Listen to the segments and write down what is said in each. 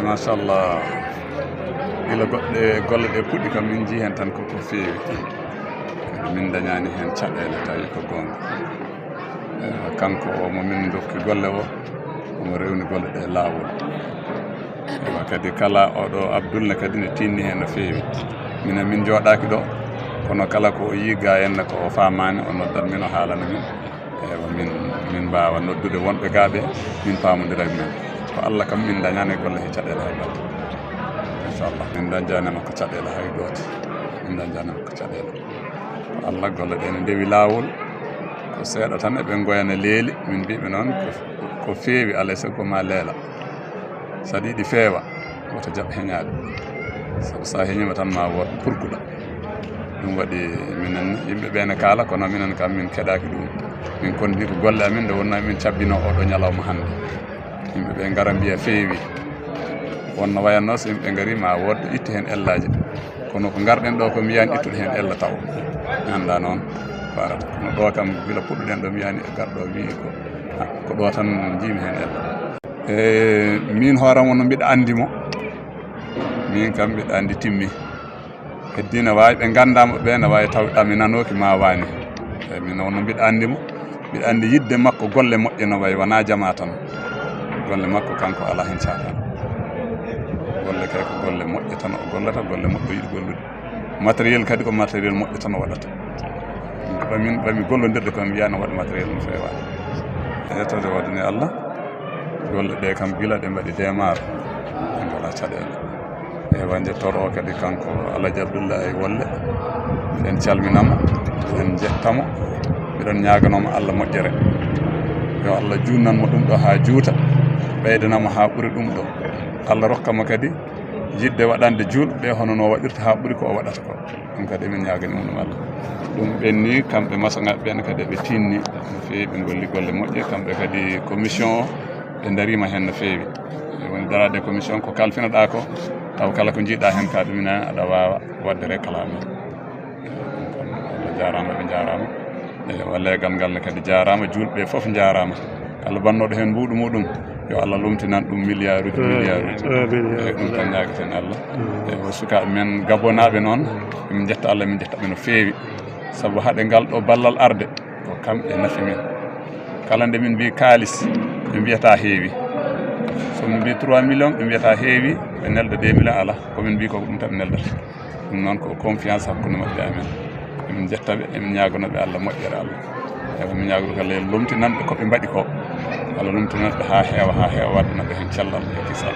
ما شاء الله إلى قل يكون كم من جهة تنكو في من دنياني هن شاد إلى تاي كون كانكو ومن دوك قل له ومريون قل لاول وكذا كلا أو عبد الله كذي تيني هنا في من جودا كده kono kala ko yiga en ko faamani on noddat min o haalana min min mbaawa noddude wonɓe gaaɓe min paamodira men ko Allah kam min dañani golle he caɗele hay goto inchallah min dañjanima ko caɗele hay goto min dañjanima ko caɗele ko Allah golle ɗe ne ndewi laawol ko seeɗa tan eɓe goyana leeli min mbiɓe noon ko feewi alay sago ma leela saɗa yiɗi feewa woto jaɓ heñade sabu sa heñima tan ma woɗ purkuɗa ɗum waɗi minen yimɓe ɓe ne kaala kono minen kam min keɗaki ɗum min kondiri ko golle amin nde wonno min cabbino oɗo ñalawma hannde yimɓe ɓe ngara mbiya feewi wonno wayanno so yimɓe ngari ma wodde itta hen ellaji kono ko garɗen ɗo ko mbiyani ittude hen ella taw mi anda noon ko arata kono ɗo kam gila puɗɗuɗen ɗo mbiyani garɗo wi ko ɗo tan jiimi hen ella min hooram no mbiɗa andimo min kam mbiɗa andi timmi heddina wawi ɓe gandama ɓe ne wawi tawɗa mi nanoki ma wani eyyi min noon mbiɗa andimo mbiɗa andi yidde makko golle moƴƴe no wayi wona jama tan golle makko kanko ala hen catan golle kay ko golle moƴƴe tan o gollata golle moƴƴo yiɗi gollude matériel kadi ko matériel moƴƴo tan o waɗata ɓami gollodirde komi wiya no waɗa matériel no fewani yettode wadde Allah golle ɗe kam gila ɗe mbaɗi démarre ɗe ngala caɗele ewa jettoro kadi kanko Alaji Abdoullahi Wolle miɗen calminamo miɗen jettamo miɗon ñaganoma Allah moƴƴere yo Allah junnanmo ɗum ɗo ha juuta ɓeydanamo ha ɓuuri ɗum ɗo Allah rokkamo kadi yidde waɗande julɓe hono no waɗirta ha ɓuuri ko o waɗata ko ɗum kadi min ñagani ɗum Allah ɗum ɓenni kamɓe masaŋaɓe ɓen kadi ɓe tinni no feewi ɓe golli golle moƴƴe kamɓe kadi commission o ɓe darima hen no feewi woni darade commission ko kalfinoɗa ko taw kala ko jiiɗa hen ka ɗumina aɗa wawa wadde réclame Allah jarama ɓe jarama wallegal ngal ne kadi jarama julɓe foof jarama kala bannoɗo hen mbuɗu muɗum yo Allah lumtinan ɗum milliard uji eyyi ɗum tan ñagueten Allah eyyi sukaɓe men gabonaɓe noon min jetta Allah min jettaɓe no feewi saabu haɗe ngal ɗo ballal arde ko kamɓe nafi men kala nde min mbi kalis ɓe mbiyata heewi somin mbi 3 millions ɓe mbiyata heewi ɓe nelda 2 millions ala komin mbi koko ɗum tan ɓe neldata ɗum noon ko confiance hakkude mabɓe amen emin jettaɓe emin ñagonoɓe Allah moƴƴere Allah eyi min ñagono kala lumtinanɓe koɓe mbaɗi ko Allah lumtinanɓe ha heewa waddanaɓe hen cellal e kisal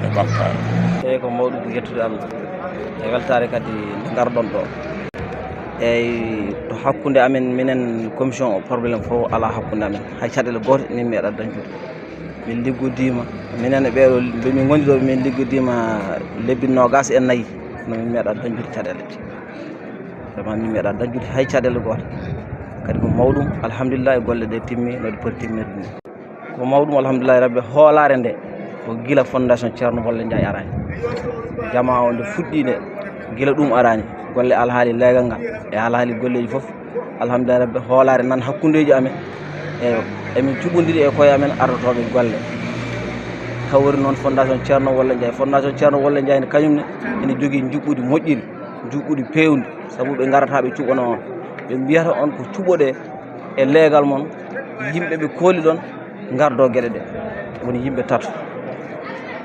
e ɓamtare eyyi ko mawɗum yettude Allah e weltare kadi nde garɗon ɗo eyyi to hakkude amen minen commission o probléme fof ala hakkude amen hay caɗele goto min meeɗa dañcude min liggodima minen e ɓeɗo min gondi ɗo min liggodima lebbi nogas e nayyi no min meeɗa dañcude caɗele vraiment min meeɗa dañcude hay caɗele goto kadi ko mawɗum alhamdulillah e golle ɗe timmi node poti timmirde ni ko mawɗum alhamdulillahi rabbi hoolare nde ko guila fondation Ceerno Wolle Ndiaye arani jama o nde fuɗɗi guila ɗum arani golle alhaali leegal ngal e alhaali golleji foof alhamdulillahi rabbi hoolare nan hakkudeji amen emin cuɓodiri e koye amen ardotoɓe golle kawri noon fondation Ceerno Wolle Ndiaye fondation Ceerno Wolle Ndiaye ne kañumne ene jogui juɓɓudi moƴƴiri juɓɓudi pewdi saabu ɓe garata ɓe cuɓano on ɓe mbiyata on ko cuɓoɗe e leegal moon yimɓe ɓe kooli ɗon gardo gueɗe ɗe woni yimɓe tato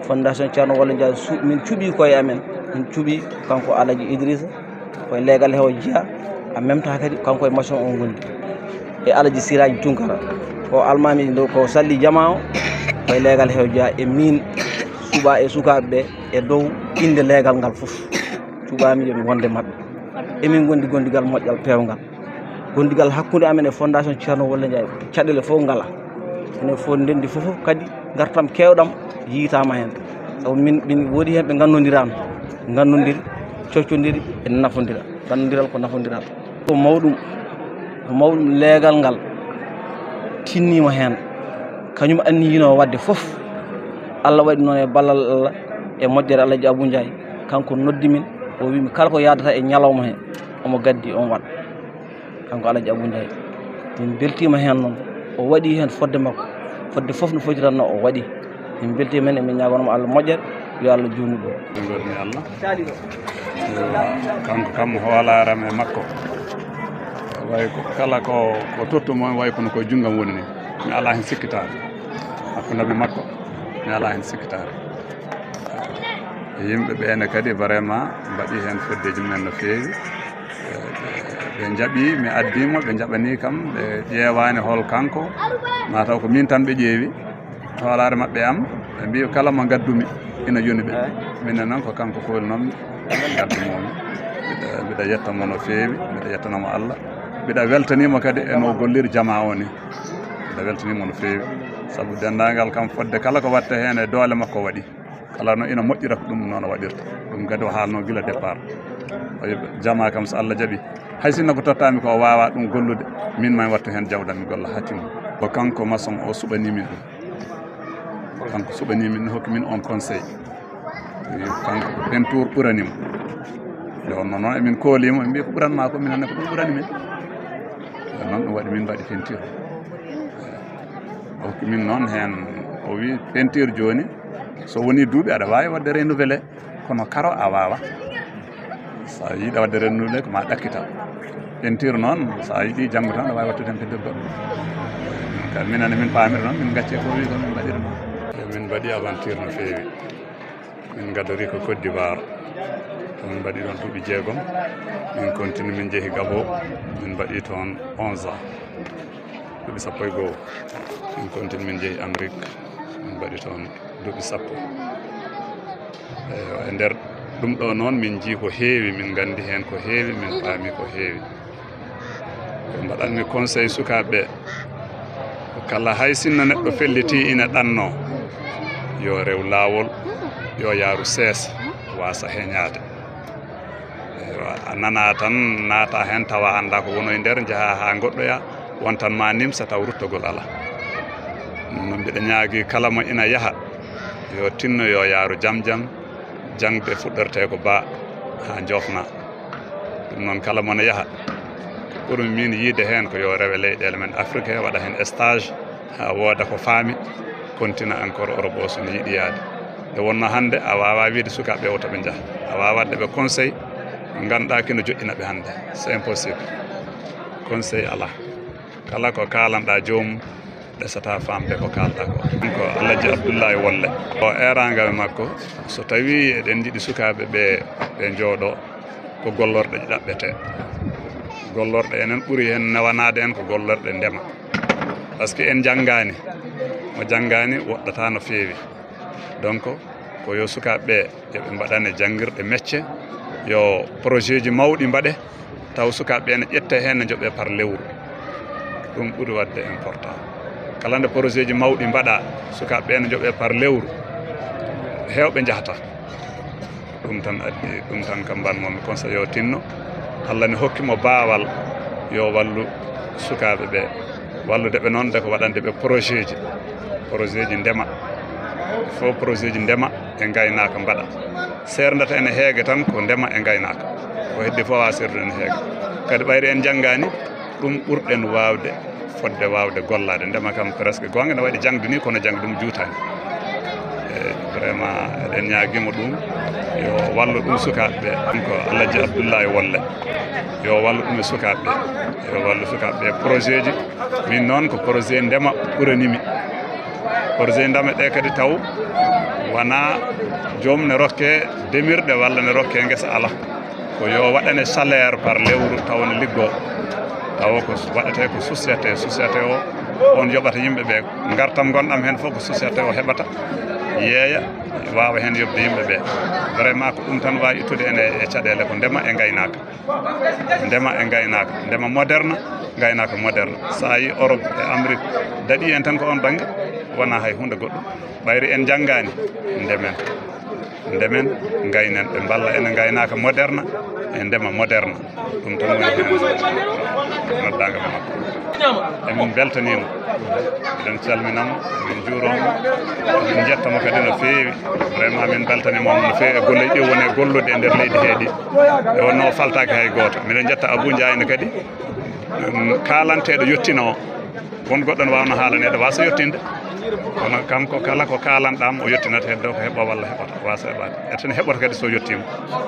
fondation Ceerno Wolle Ndiaye min cuuɓi koye amen min cuuɓi kanko Alaji Idrissa koye leegal hewo jeeya en même temps kadi kanko e machine o gondi e Alaji Siraji Tunkara ko almami ɗo ko salli jama o koye leegal hewo jeeya e min suuɓa e sukaɓeɓe e dow inde leegal ngal foof cuuɓami yomi wonde mabɓe emin gondi gondigal moƴƴal pewgal gondigal hakkude amen e fondation Ceerno Wolle Ndiaye caɗele fof ngala enen fof ndendi fof kadi gartam kewɗam yitama hen saabu min woodi hen ɓe gandodiri coccodiri e nafodira gandodiral ko nafodiral ko mawɗum leegal ngal tinnima hen kañum anni yino wadde foof Allah waɗi noon e ballal Allah e moƴƴere Alaji Abou Ndiaye kanko noddi min o wimi kala ko yadata e ñalawma he omo gaddi on waɗa kanko Alaji Abou Ndiaye min beltima hen noon o waɗi hen fodde makko fodde foof no foti tan o waɗi min belti men emin ñagonoma Allah moƴƴere yo Allah juutnu ɗum min gorni Allah kanko kam hoolaram e makko way ko kala ko tottumo way kono koye junggam woni ni mi ala hen sikkitare hakkunde makko mi ala hen sikkitare yimɓe ɓeene kadi vraiment mbaɗi hen foddeji mumen no feewi ɓe jaaɓi mi addimo ɓe jaɓani kam ɓe ƴeewani hol kanko mataw ko min tan ɓe ƴeewi hoolare mabɓe am ɓe mbi kala mo gaddumi ina yoni ɓe minen noon ko kanko kolnomi gaddumomi mbiɗa yettamo no feewi mbiɗa yettanamo Allah mbiɗa weltanimo kadi eno gollir jama o ni mbiɗa weltanimo no feewi saabu dendagal kam fodde kala ko watte hen e doole makko waɗi kala no ina moƴƴira ko ɗum noon waɗirta ɗum kadi o haalno gila départ jama kam so Allah jaaɓi hay sinno ko tottami ko wawa ɗum gollude min mami wattu hen jawdam mi golla hattimo ko kanko maçon o suɓanimin ɗum kanko suɓanimin hokki min on conseil kanko peinture ɓuranimo nde wonno noon emin koolimo ɓe mbi ko ɓuranma ko minenne ko ɗum ɓurani min noon ɗum waɗi min mbaɗi peinture o hokki min noon hen o wi peinture joni so woni duuɓi aɗa wawi wadde renouvelé kono karo a wawa sa yiiɗa wadde renouvelé ko ma ɗakkita peinture noon sa yiiɗi janggo tan aɗa wawi wattude hen peinture goɗɗo kadi minenne min pamiri noon min gacci ko wi ko min mbaɗiri noon min mbaɗi aventure no feewi min gadori ko Côte d'Ivoire to min mbaɗi ɗon duuɓi 6 min continue min jeehi Gabon min mbaɗi toon 11 ans duuɓi 11 min continue min jeehi Amérique min mbaɗi toon duuɓi 10 e nder ɗum ɗo noon min jii ko heewi min gandi hen ko heewi min paami ko heewi ko mbaɗanmi conseil sukaɓeɓe kala hay sinno neɗɗo felliti ina ɗanno yo rew laawol yo yaaru seesa wasa heñaade a nana tan naata hen tawa anda ko wono e nder jaaha ha goɗɗoya wontan ma nimsa taw ruttogol ala no mbiɗa ñaagui kala mo ina yaaha yo tinno yo yaaru jam jangde fuɗɗorte ko ba ha jofna ɗum noon kala mona yaaha ɓurmi min yiide hen ko yo rewe leyɗele men Afrique waɗa hen stage ha wooda ko faami continue encore Europe o sono yiiɗi yaade nde wonno hannde a wawa wiide sukaɓe o toɓe jaaha a wawa wadde ɓe conseil ganduɗa kino joƴƴina ɓe hannde c'est impossible conseil ala kala ko kalanɗa joomum ɗesata famde ko kalɗa ko Alhaji Abdoulaye Wolle o eragal makko so tawi eɗen jiiɗi sukaɓe ɓe jooɗo ko gollorɗe ɗaɓɓete gollorɗe enen ɓuuri hen newanade en ko gollorɗe ndema par ce que en janggani mo janggani woɗɗata no feewi donc ko yo sukaɓeɓe yoɓe mbaɗane janggirɗe métier yo projet ji mawɗi mbaɗe taw sukaɓeɓe ne ƴette hen ne jooɓe par lewru ɗum ɓuuri wadde important kala nde projet ji mawɗi mbaɗa sukaɓeɓe ne jooɓe par lewru hewɓe jahata ɗum tan addi ɗum tan kam mbanmomi conseil yo tinno Allah ne hokkimo baawal yo wallu sukaɓe ɓe wallude ɓe noon de ko waɗande ɓe projet ji ndema fo projet ji ndema e gaynaka mbaɗa serdata ene heege tan ko ndema e gaynaka ko heddi fof wawa serdude ene heege kadi ɓayri en janggani ɗum ɓurɗen wawde fodde wawde gollade ndema kam presque gonga ne waɗi jangde ni kono jangde ɗum juutani vraiment eɗen ñaaguimo ɗum yo wallu ɗum sukaɓeɓe ko Alhaji Abdoulaye Wolle yo wallu ɗum e sukaɓeɓe yo wallu sukaɓeɓe projet ji min noon ko projet ndema ɓuranimi projet ndema ɗe kadi taw wona joom ne rokke demirɗe walla ne rokke guesa ala ko yo waɗane salaire par lewru taw ne liggo tawa ko waɗete ko société o on yoɓata yimɓeɓe gartam gonɗam hen fof ko société o heɓata yeeya wawa hen yobde yimɓeɓe vraiment ko ɗum tan wawi ittude ene e caɗele ko ndema e gaynaka ndema moderne gaynaka moderne sa yi Europe e Amérique daɗi en tan ko on banggue wona hay hunde goɗɗum ɓayri en janggani ndemen gaynen ɓe balla ene gaynaka moderne e ndema moderne ɗum tan woni hen noddagal makko emin beltanimo eɗen calminamo emin juuromo emin jettamo kadi no feewi vraiment min beltanimomo no feewi e golle ɗi woni e gollude e nder leydi heeɗi e wonno o faltaki hay goto miɗen jetta Abou Ndiayne kadi kalanteɗo yettina o won goɗɗo ne wawno haalanede wasa yettinde kono kanko kala ko kalanɗam o yettinata heddo ko heɓa walla heɓata wasa heɓade e tan heɓata kadi so yettima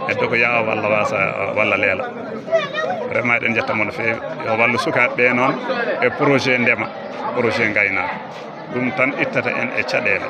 heddo ko yawa walla wasa walla leela vraiment eɗen jettamo no feewi yo wallu sukaɓe ɓe noon e projet ndema projet gaynaka ɗum tan ittata en e caɗele